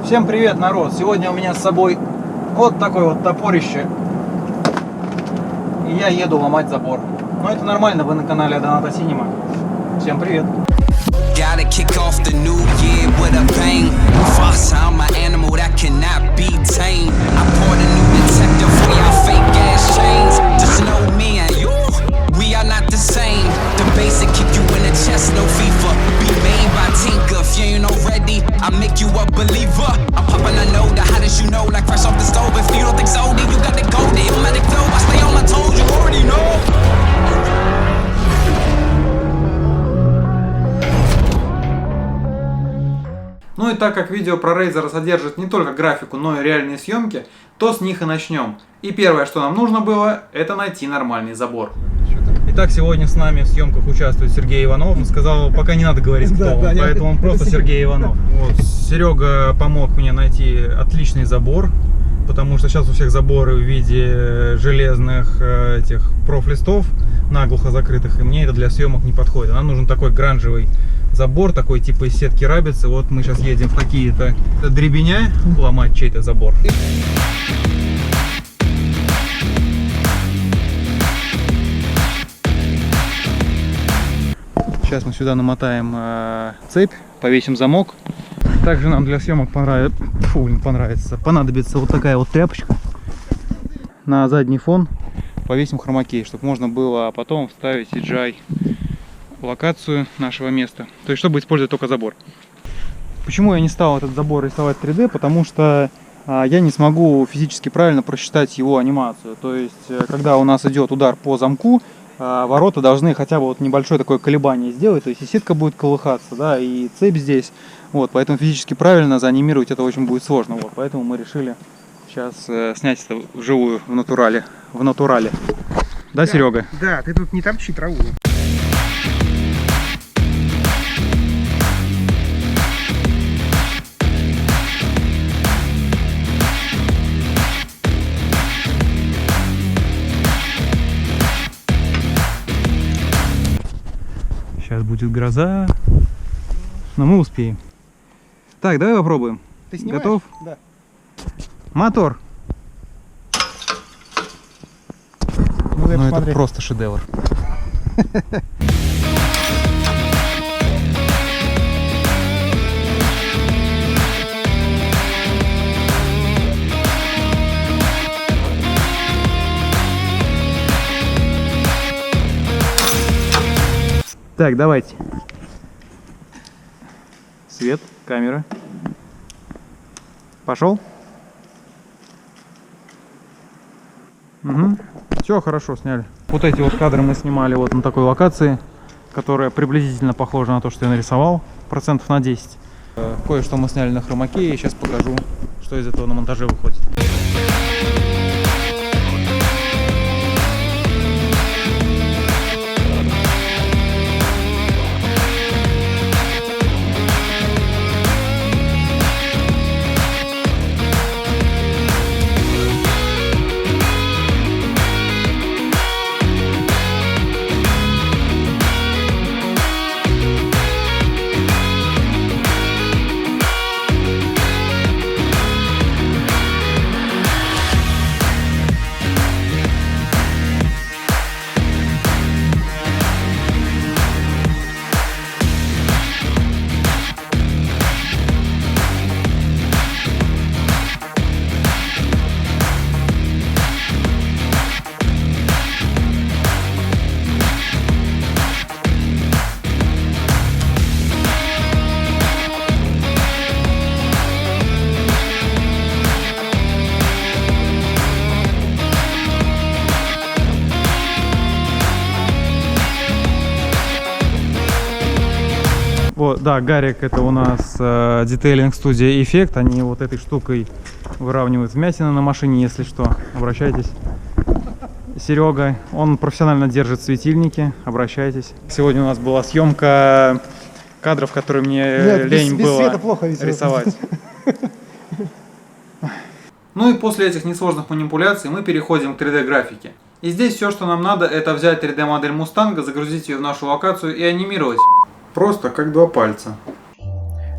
Всем привет, народ! Сегодня у меня с собой вот такое вот топорище. И я еду ломать забор. Но это нормально, вы на канале Donato Cinema. Всем привет! Gotta kick off the new year with a bang. Fuss, I'm an animal that cannot be tamed. I poured a new detector for your fake ass chains. Just know me and you, we are not the same. The basic kick you in the chest, no FIFA. Be made by Tinker. If you ain't already, I make you a believer. I'm popping a note, the hottest you know, like fresh off the stove. If you don't think so, then you got to go. The Illmatic flow, I stay on my toes, you already know. Ну и так как видео про Razer содержит не только графику, но и реальные съемки, то с них и начнем. И первое, что нам нужно было, это найти нормальный забор. Итак, сегодня с нами в съемках участвует Сергей Иванов. Он сказал, пока не надо говорить, кто он, поэтому он просто Сергей Иванов. Вот. Серега помог мне найти отличный забор, потому что сейчас у всех заборы в виде железных этих профлистов, наглухо закрытых, и мне это для съемок не подходит. Нам нужен такой гранжевый забор, такой типа из сетки рабицы. Вот мы сейчас едем в какие-то дребеня ломать чей-то забор. Сейчас мы сюда намотаем цепь, повесим замок. Также нам для съемок понадобится вот такая вот тряпочка. На задний фон повесим хромакей, чтобы можно было потом вставить CGI локацию нашего места. То есть, чтобы использовать только забор. Почему я не стал этот забор рисовать 3D? Потому что я не смогу физически правильно просчитать его анимацию. То есть, когда у нас идет удар по замку, ворота должны хотя бы вот небольшое такое колебание сделать. То есть, и сетка будет колыхаться, да, и цепь здесь. Вот, поэтому физически правильно заанимировать это очень будет сложно. Вот, поэтому мы решили сейчас снять это вживую, в натурале. В натурале. Да, Серега? Да, ты тут не топчи траву. Сейчас будет гроза, но мы успеем. Так, давай попробуем. Ты снимаешь? Готов? Да. Мотор. Ну это просто шедевр. Так, давайте. Свет, камера. Пошел. Угу. Все, хорошо, сняли. Вот эти вот кадры мы снимали вот на такой локации, которая приблизительно похожа на то, что я нарисовал, процентов на 10. Кое-что мы сняли на хромакее, и сейчас покажу, что из этого на монтаже выходит. Вот, да, Гарик, это у нас детейлинг студия Эффект. Они вот этой штукой выравнивают вмятины на машине, если что. Обращайтесь. Серега, он профессионально держит светильники. Обращайтесь. Сегодня у нас была съемка кадров, которые мне лень было рисовать. Ну и после этих несложных манипуляций мы переходим к 3D графике. И здесь все, что нам надо, это взять 3D модель Мустанга, загрузить ее в нашу локацию и анимировать. Просто как два пальца.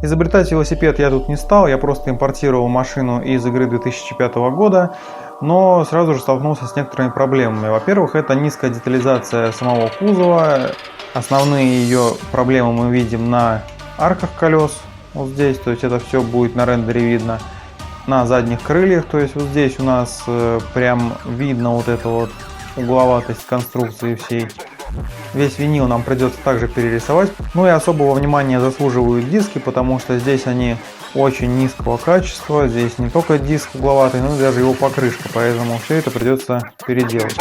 Изобретать велосипед я тут не стал, я просто импортировал машину из игры 2005 года, но сразу же столкнулся с некоторыми проблемами. Во-первых, это низкая детализация самого кузова. Основные ее проблемы мы видим на арках колес, вот здесь, то есть это все будет на рендере видно. На задних крыльях, то есть вот здесь у нас прям видно вот эту вот угловатость конструкции всей. Весь винил нам придется также перерисовать. Ну и особого внимания заслуживают диски, потому что здесь они очень низкого качества. Здесь не только диск угловатый, но и даже его покрышка, поэтому все это придется переделать.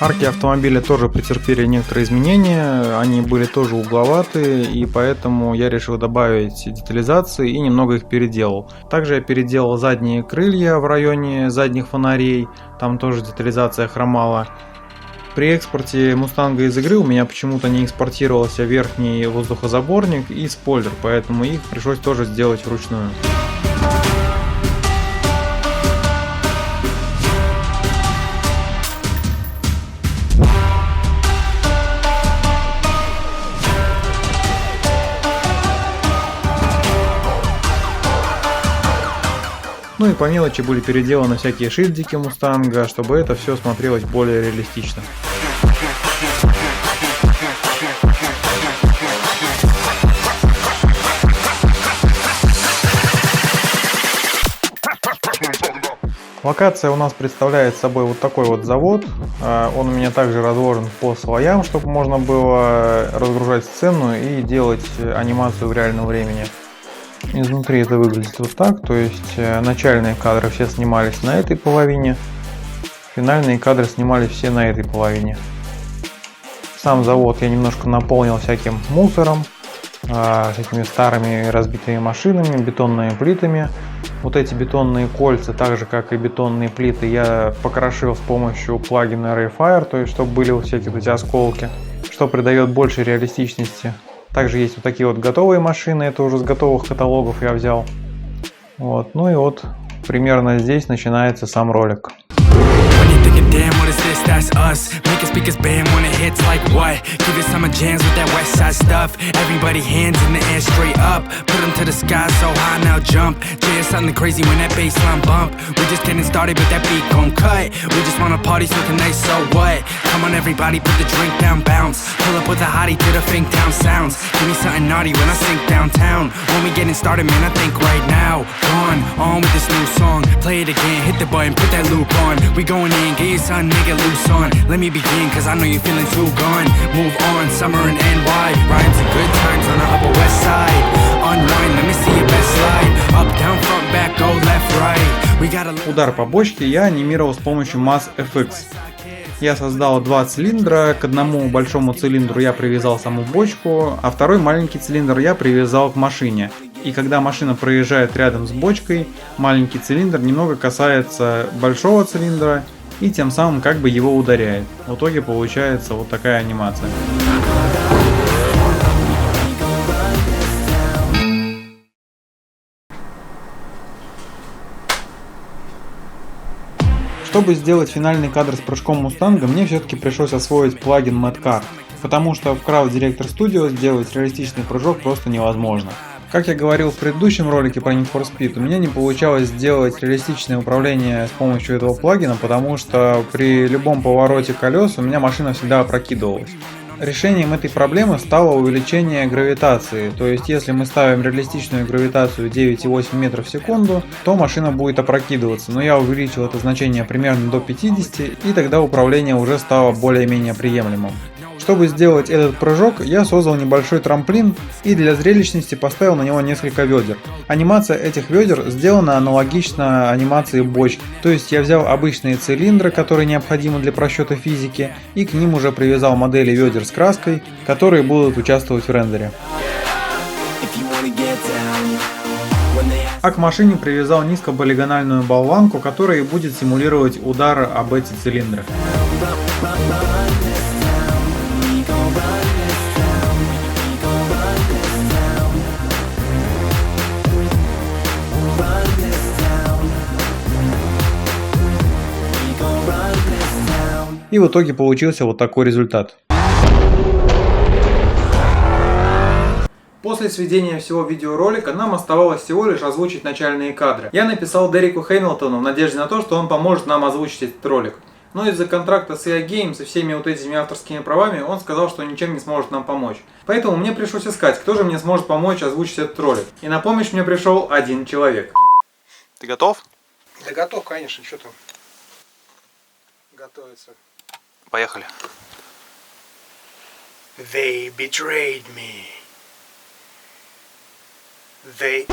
Арки автомобиля тоже претерпели некоторые изменения, они были тоже угловатые, и поэтому я решил добавить детализации и немного их переделал. Также я переделал задние крылья в районе задних фонарей, там тоже детализация хромала. При экспорте Мустанга из игры у меня почему-то не экспортировался верхний воздухозаборник и спойлер, поэтому их пришлось тоже сделать вручную. Ну и по мелочи были переделаны всякие шильдики Мустанга, чтобы это все смотрелось более реалистично. Локация у нас представляет собой вот такой вот завод. Он у меня также разложен по слоям, чтобы можно было разгружать сцену и делать анимацию в реальном времени. Изнутри это выглядит вот так, то есть начальные кадры все снимались на этой половине, финальные кадры снимались все на этой половине. Сам завод я немножко наполнил всяким мусором, всякими старыми разбитыми машинами, бетонными плитами. Вот эти бетонные кольца, так же как и бетонные плиты, я покрошил с помощью плагина Rayfire, то есть чтобы были вот всякие вот эти осколки, что придает больше реалистичности. Также есть вот такие вот готовые машины, это уже с готовых каталогов я взял. Вот, ну и вот примерно здесь начинается сам ролик. Damn, what is this? That's us. Making speakers bam when it hits like what? Give it summer jams with that west side stuff. Everybody hands in the air straight up. Put them to the sky so high now jump. Jay, something crazy when that bassline bump. We just getting started but that beat gon' cut. We just wanna party so tonight, so what? Come on everybody, put the drink down, bounce. Pull up with a hottie to the Finktown sounds. Give me something naughty when I sink downtown. When we getting started, man, I think right now. Gone, on with this new song. Play it again, hit the button, put that loop on. We going in, get your son, nigga, loose on. Let me begin, cause I know you're feeling too gone. Move on, summer and NY. Rhymes and good times on the upper west side. Unwind, let me see your best slide. Up, down, front, back, go left, right. We gotta... Удар по бочке я анимировал с помощью Mass FX. Я создал два цилиндра, к одному большому цилиндру я привязал саму бочку, а второй маленький цилиндр я привязал к машине. И когда машина проезжает рядом с бочкой, маленький цилиндр немного касается большого цилиндра и тем самым как бы его ударяет. В итоге получается вот такая анимация. Чтобы сделать финальный кадр с прыжком Мустанга, мне все-таки пришлось освоить плагин MadCar, потому что в Crowd Director Studio сделать реалистичный прыжок просто невозможно. Как я говорил в предыдущем ролике про Need for Speed, у меня не получалось сделать реалистичное управление с помощью этого плагина, потому что при любом повороте колес у меня машина всегда опрокидывалась. Решением этой проблемы стало увеличение гравитации, то есть если мы ставим реалистичную гравитацию 9,8 метров в секунду, то машина будет опрокидываться, но я увеличил это значение примерно до 50, и тогда управление уже стало более-менее приемлемым. Чтобы сделать этот прыжок, я создал небольшой трамплин и для зрелищности поставил на него несколько ведер. Анимация этих ведер сделана аналогично анимации бочки, то есть я взял обычные цилиндры, которые необходимы для просчета физики, и к ним уже привязал модели ведер с краской, которые будут участвовать в рендере. А к машине привязал низкополигональную болванку, которая будет симулировать удар об эти цилиндры. И в итоге получился вот такой результат. После сведения всего видеоролика нам оставалось всего лишь озвучить начальные кадры. Я написал Дереку Хэмилтону в надежде на то, что он поможет нам озвучить этот ролик. Но из-за контракта с EA Games и всеми вот этими авторскими правами он сказал, что ничем не сможет нам помочь. Поэтому мне пришлось искать, кто же мне сможет помочь озвучить этот ролик. И на помощь мне пришел один человек. Ты готов? Да готов, конечно, что там готовится. Поехали. They betrayed me. They...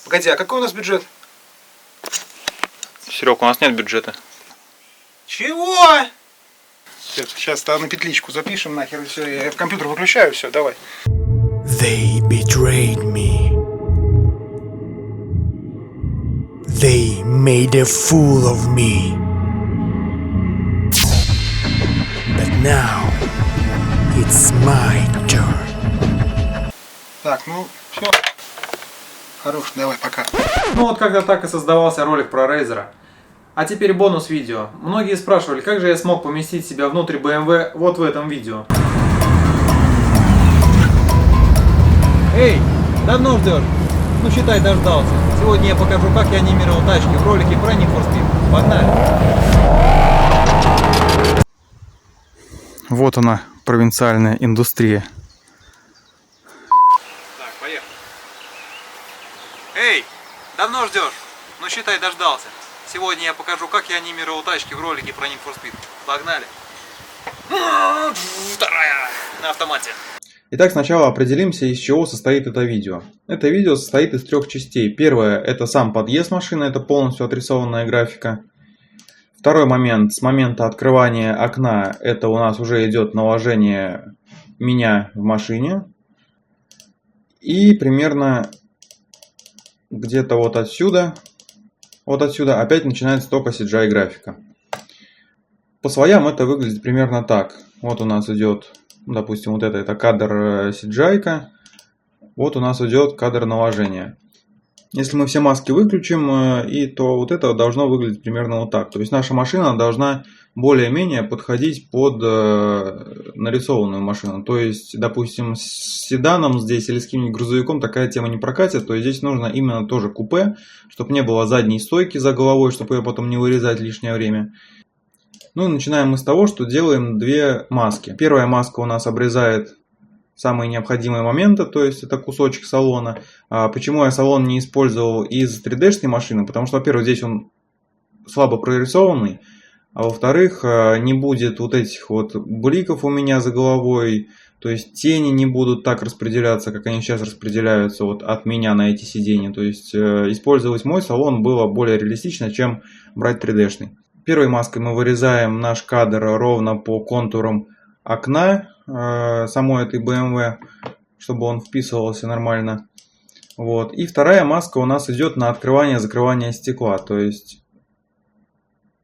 Погоди, а какой у нас бюджет? Серег, у нас нет бюджета. Чего? Сейчас на петличку запишем нахер, и все, я в компьютер выключаю, все, давай. They betrayed me. They made a fool of me. But now it's my turn. Так, ну все. Хорош, давай, пока. Ну вот как-то так и создавался ролик про Рейзера. А теперь бонус видео. Многие спрашивали, как же я смог поместить себя внутрь BMW вот в этом видео. Эй, давно ждешь? Ну считай, дождался. Сегодня я покажу, как я анимировал тачки в ролике про Need for Speed. Погнали! Вот она, провинциальная индустрия. Так, поехали. Эй, давно ждешь? Ну считай, дождался. Сегодня я покажу, как я анимировал тачки в ролике про Need for Speed. Погнали! Вторая на автомате. Итак, сначала определимся, из чего состоит это видео. Это видео состоит из трех частей. Первое — это сам подъезд машины, это полностью отрисованная графика. Второй момент, с момента открывания окна, это у нас уже идет наложение меня в машине. И примерно где-то вот отсюда опять начинается только CGI графика. По слоям это выглядит примерно так. Вот у нас идет, допустим, вот это кадр CGI-ка. Вот у нас идет кадр наложения. Если мы все маски выключим, то вот это должно выглядеть примерно вот так. То есть наша машина должна более-менее подходить под нарисованную машину. То есть, допустим, с седаном здесь или с каким-нибудь грузовиком такая тема не прокатит. То есть здесь нужно именно тоже купе, чтобы не было задней стойки за головой, чтобы ее потом не вырезать лишнее время. Ну и начинаем мы с того, что делаем две маски. Первая маска у нас обрезает самые необходимые моменты, то есть это кусочек салона. Почему я салон не использовал из 3D-шной машины? Потому что, во-первых, здесь он слабо прорисованный, а во-вторых, не будет вот этих вот бликов у меня за головой, то есть тени не будут так распределяться, как они сейчас распределяются вот от меня на эти сиденья. То есть использовать мой салон было более реалистично, чем брать 3D-шный. Первой маской мы вырезаем наш кадр ровно по контурам окна самой этой BMW, чтобы он вписывался нормально. Вот. И вторая маска у нас идет на открывание-закрывание стекла. То есть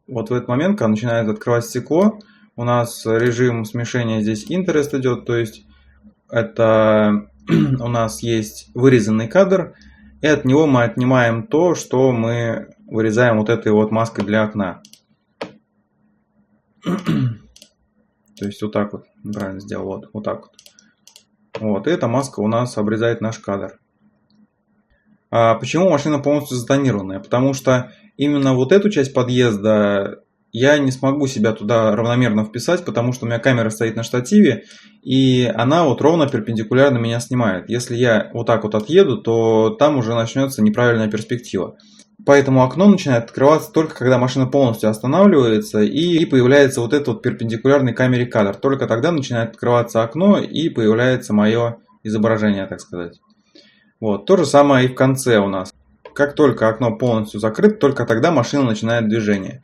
вот в этот момент, когда начинает открывать стекло, у нас режим смешения здесь Interest идет. То есть это у нас есть вырезанный кадр, и от него мы отнимаем то, что мы вырезаем вот этой вот маской для окна. То есть вот так вот, правильно сделал, вот так вот. Вот, и эта маска у нас обрезает наш кадр. Почему машина полностью затонированная? Потому что именно вот эту часть подъезда я не смогу себя туда равномерно вписать, потому что у меня камера стоит на штативе, и она вот ровно перпендикулярно меня снимает. Если я вот так вот отъеду, то там уже начнется неправильная перспектива. Поэтому окно начинает открываться только когда машина полностью останавливается и появляется вот этот вот перпендикулярный камере кадр. Только тогда начинает открываться окно и появляется мое изображение, так сказать. Вот. То же самое и в конце у нас. Как только окно полностью закрыто, только тогда машина начинает движение.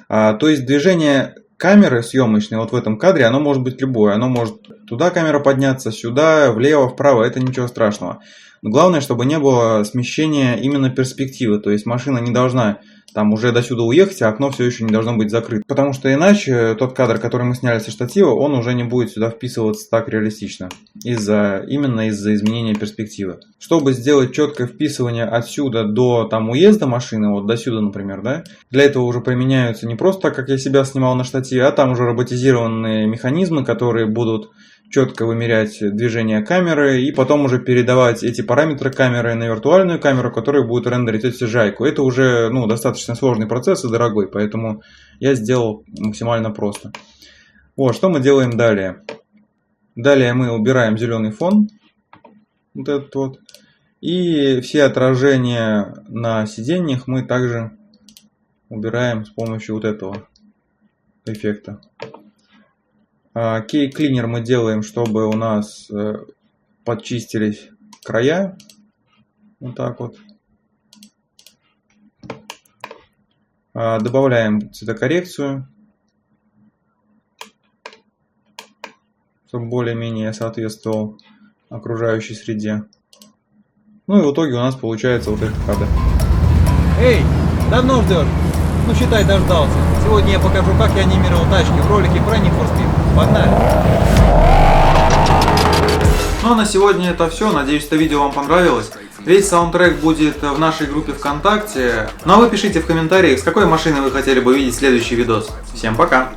То есть движение камеры съемочной вот в этом кадре, оно может быть любое. Оно может туда камера подняться, сюда, влево, вправо, это ничего страшного. Но главное, чтобы не было смещения именно перспективы. То есть машина не должна там уже до сюда уехать, а окно все еще не должно быть закрыто. Потому что иначе тот кадр, который мы сняли со штатива, он уже не будет сюда вписываться так реалистично. Именно из-за изменения перспективы. Чтобы сделать четкое вписывание отсюда до там уезда машины, вот до сюда, например, да, для этого уже применяются не просто так, как я себя снимал на штативе, а там уже роботизированные механизмы, которые будут четко вымерять движение камеры и потом уже передавать эти параметры камеры на виртуальную камеру, которая будет рендерить эту жайку. Это уже достаточно сложный процесс и дорогой, поэтому я сделал максимально просто. Вот, что мы делаем далее? Далее мы убираем зеленый фон, вот этот вот, и все отражения на сиденьях мы также убираем с помощью вот этого эффекта. Кей-клинер мы делаем, чтобы у нас подчистились края. Вот так вот. Добавляем цветокоррекцию, чтобы более-менее соответствовал окружающей среде. Ну и в итоге у нас получается вот этот кадр. Эй, давно ждешь? Ну считай, дождался. Сегодня я покажу, как я анимировал тачки в ролике про Need for Speed. Погнали! Ну а на сегодня это все. Надеюсь, это видео вам понравилось. Весь саундтрек будет в нашей группе ВКонтакте. Ну а вы пишите в комментариях, с какой машины вы хотели бы видеть следующий видос. Всем пока!